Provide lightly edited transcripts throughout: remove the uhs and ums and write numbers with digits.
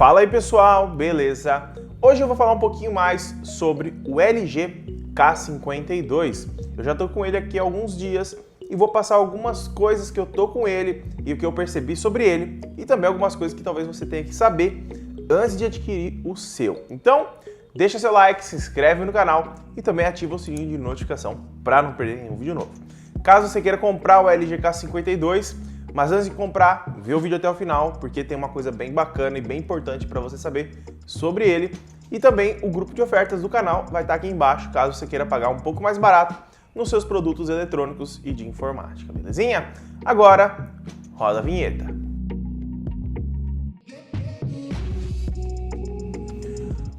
Fala aí pessoal, beleza? Hoje eu vou falar um pouquinho mais sobre o LG K52. Eu já tô com ele aqui há alguns dias e vou passar algumas coisas que eu tô com ele e o que eu percebi sobre ele e também algumas coisas que talvez você tenha que saber antes de adquirir o seu. Então, deixa seu like, se inscreve no canal e também ativa o sininho de notificação para não perder nenhum vídeo novo. Caso você queira comprar o LG K52, mas antes de comprar, vê o vídeo até o final, porque tem uma coisa bem bacana e bem importante para você saber sobre ele. E também o grupo de ofertas do canal vai estar aqui embaixo, caso você queira pagar um pouco mais barato nos seus produtos eletrônicos e de informática, belezinha? Agora, roda a vinheta.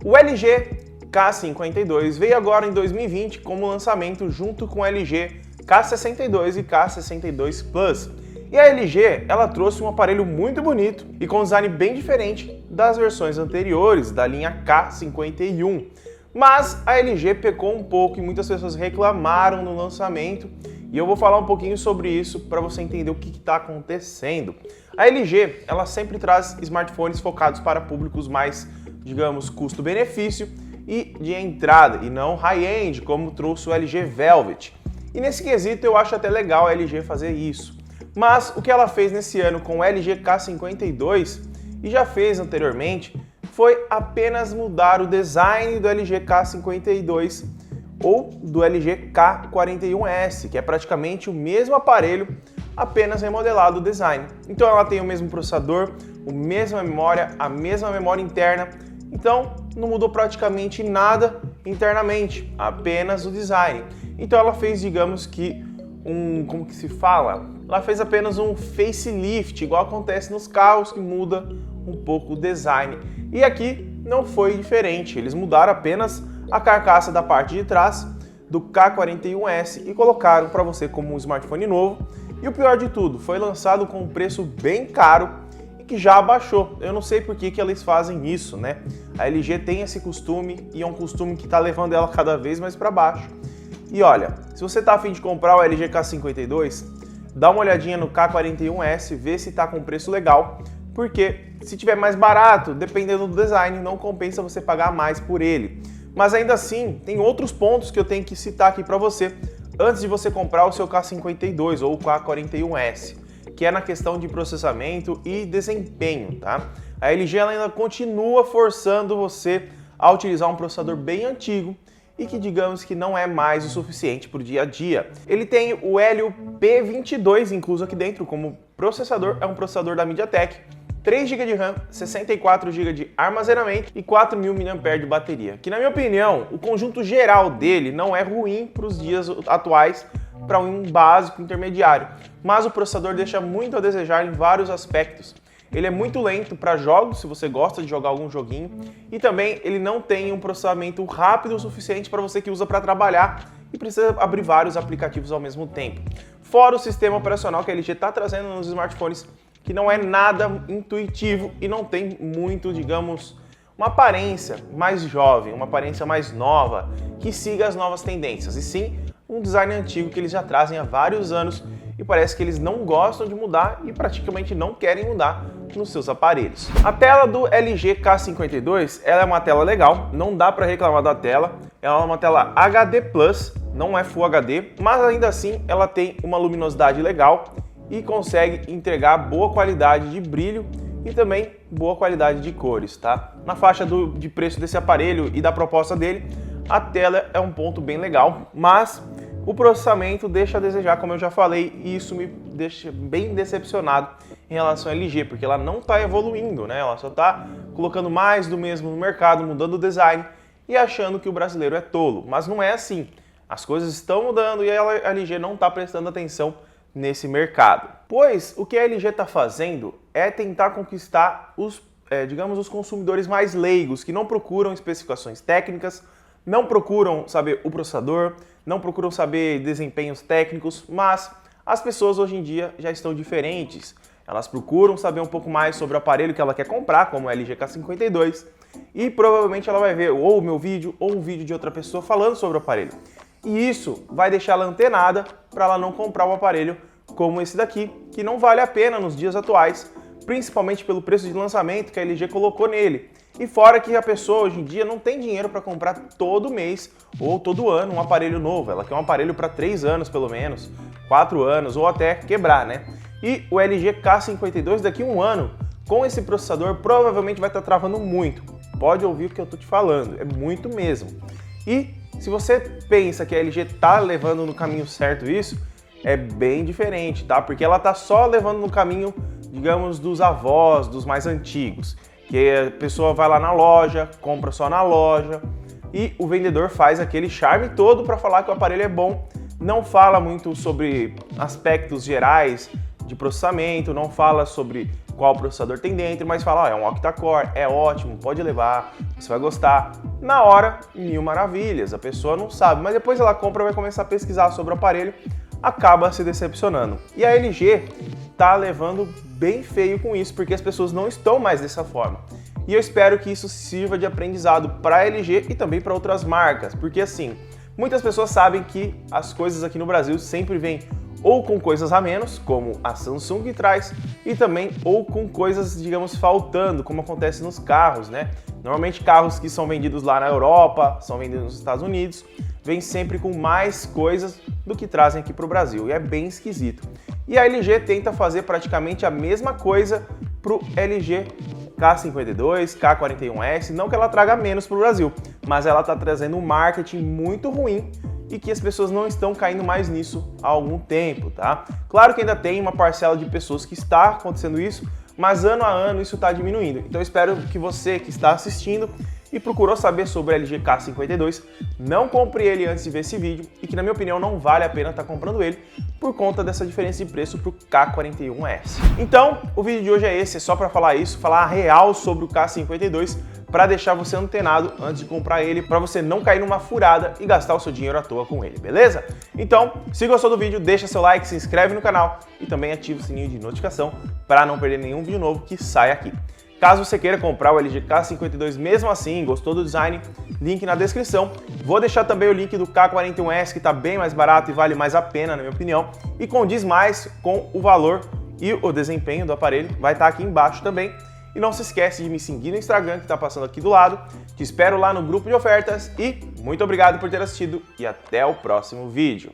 O LG K52 veio agora em 2020 como lançamento junto com o LG K62 e K62 Plus. E a LG, ela trouxe um aparelho muito bonito e com um design bem diferente das versões anteriores da linha K51. Mas a LG pecou um pouco e muitas pessoas reclamaram no lançamento e eu vou falar um pouquinho sobre isso para você entender o que está acontecendo. A LG, ela sempre traz smartphones focados para públicos mais, digamos, custo-benefício e de entrada, e não high-end, como trouxe o LG Velvet. E nesse quesito eu acho até legal a LG fazer isso. Mas o que ela fez nesse ano com o LG K52 e já fez anteriormente foi apenas mudar o design do LG K52 ou do LG K41S, que é praticamente o mesmo aparelho, apenas remodelado o design. Então ela tem o mesmo processador, a mesma memória interna, então não mudou praticamente nada internamente, apenas o design. Então ela fez, digamos que como que se fala? Ela fez apenas um facelift, igual acontece nos carros, que muda um pouco o design. E aqui não foi diferente, eles mudaram apenas a carcaça da parte de trás do K41S e colocaram para você como um smartphone novo. E o pior de tudo, foi lançado com um preço bem caro e que já abaixou. Eu não sei por que eles fazem isso, né? A LG tem esse costume e é um costume que está levando ela cada vez mais para baixo. E olha, se você está a fim de comprar o LG K52, dá uma olhadinha no K41S, vê se está com preço legal, porque se tiver mais barato, dependendo do design, não compensa você pagar mais por ele. Mas ainda assim, tem outros pontos que eu tenho que citar aqui para você antes de você comprar o seu K52 ou o K41S, que é na questão de processamento e desempenho, tá? A LG ela ainda continua forçando você a utilizar um processador bem antigo e que digamos que não é mais o suficiente para o dia a dia. Ele tem o Helio P22 incluso aqui dentro como processador, é um processador da MediaTek, 3 GB de RAM, 64 GB de armazenamento e 4.000 mAh de bateria. Que na minha opinião, o conjunto geral dele não é ruim para os dias atuais, para um básico intermediário, mas o processador deixa muito a desejar em vários aspectos. Ele é muito lento para jogos, se você gosta de jogar algum joguinho, e também ele não tem um processamento rápido o suficiente para você que usa para trabalhar e precisa abrir vários aplicativos ao mesmo tempo. Fora o sistema operacional que a LG está trazendo nos smartphones, que não é nada intuitivo e não tem muito, digamos, uma aparência mais jovem, uma aparência mais nova, que siga as novas tendências, e sim um design antigo que eles já trazem há vários anos e parece que eles não gostam de mudar e praticamente não querem mudar nos seus aparelhos. A tela do LG K52 ela é uma tela legal, não dá para reclamar da tela, ela é uma tela HD+, não é Full HD, mas ainda assim ela tem uma luminosidade legal e consegue entregar boa qualidade de brilho e também boa qualidade de cores, tá? Na faixa de preço desse aparelho e da proposta dele, a tela é um ponto bem legal, mas o processamento deixa a desejar, como eu já falei, e isso me deixa bem decepcionado em relação à LG, porque ela não está evoluindo, né? Ela só está colocando mais do mesmo no mercado, mudando o design e achando que o brasileiro é tolo. Mas não é assim. As coisas estão mudando e a LG não está prestando atenção nesse mercado. Pois o que a LG está fazendo é tentar conquistar digamos, os consumidores mais leigos, que não procuram especificações técnicas, não procuram saber o processador, não procuram saber desempenhos técnicos, mas as pessoas hoje em dia já estão diferentes. Elas procuram saber um pouco mais sobre o aparelho que ela quer comprar, como o LG K52, e provavelmente ela vai ver ou o meu vídeo ou um vídeo de outra pessoa falando sobre o aparelho. E isso vai deixar ela antenada para ela não comprar um aparelho como esse daqui, que não vale a pena nos dias atuais, principalmente pelo preço de lançamento que a LG colocou nele. E fora que a pessoa hoje em dia não tem dinheiro para comprar todo mês ou todo ano um aparelho novo. Ela quer um aparelho para 3 anos pelo menos, 4 anos ou até quebrar, né? E o LG K52 daqui a um ano, com esse processador, provavelmente vai estar travando muito. Pode ouvir o que eu tô te falando, é muito mesmo. E se você pensa que a LG tá levando no caminho certo isso, é bem diferente, tá? Porque ela tá só levando no caminho, digamos, dos avós, dos mais antigos. Que a pessoa vai lá na loja, compra só na loja e o vendedor faz aquele charme todo para falar que o aparelho é bom. Não fala muito sobre aspectos gerais de processamento, não fala sobre qual processador tem dentro, mas fala, ó, é um octa-core, é ótimo, pode levar, você vai gostar. Na hora, mil maravilhas, a pessoa não sabe, mas depois ela compra e vai começar a pesquisar sobre o aparelho, acaba se decepcionando. E a LG tá levando bem feio com isso, porque as pessoas não estão mais dessa forma. E eu espero que isso sirva de aprendizado para a LG e também para outras marcas, porque assim, muitas pessoas sabem que as coisas aqui no Brasil sempre vêm ou com coisas a menos, como a Samsung traz, e também ou com coisas, digamos, faltando, como acontece nos carros, né? Normalmente carros que são vendidos lá na Europa, são vendidos nos Estados Unidos, vêm sempre com mais coisas do que trazem aqui para o Brasil, e é bem esquisito. E a LG tenta fazer praticamente a mesma coisa para o LG K52, K41S, não que ela traga menos para o Brasil, mas ela está trazendo um marketing muito ruim e que as pessoas não estão caindo mais nisso há algum tempo, tá? Claro que ainda tem uma parcela de pessoas que está acontecendo isso, mas ano a ano isso está diminuindo. Então eu espero que você que está assistindo e procurou saber sobre o LG K52, não compre ele antes de ver esse vídeo e que na minha opinião não vale a pena estar comprando ele por conta dessa diferença de preço para o K41S. Então o vídeo de hoje é esse, é só para falar isso, falar a real sobre o K52 para deixar você antenado antes de comprar ele, para você não cair numa furada e gastar o seu dinheiro à toa com ele, beleza? Então, se gostou do vídeo, deixa seu like, se inscreve no canal e também ativa o sininho de notificação para não perder nenhum vídeo novo que sai aqui. Caso você queira comprar o LG K52 mesmo assim, gostou do design, link na descrição. Vou deixar também o link do K41S, que está bem mais barato e vale mais a pena, na minha opinião, e condiz mais com o valor e o desempenho do aparelho, vai estar aqui embaixo também. E não se esquece de me seguir no Instagram, que está passando aqui do lado. Te espero lá no grupo de ofertas e muito obrigado por ter assistido e até o próximo vídeo.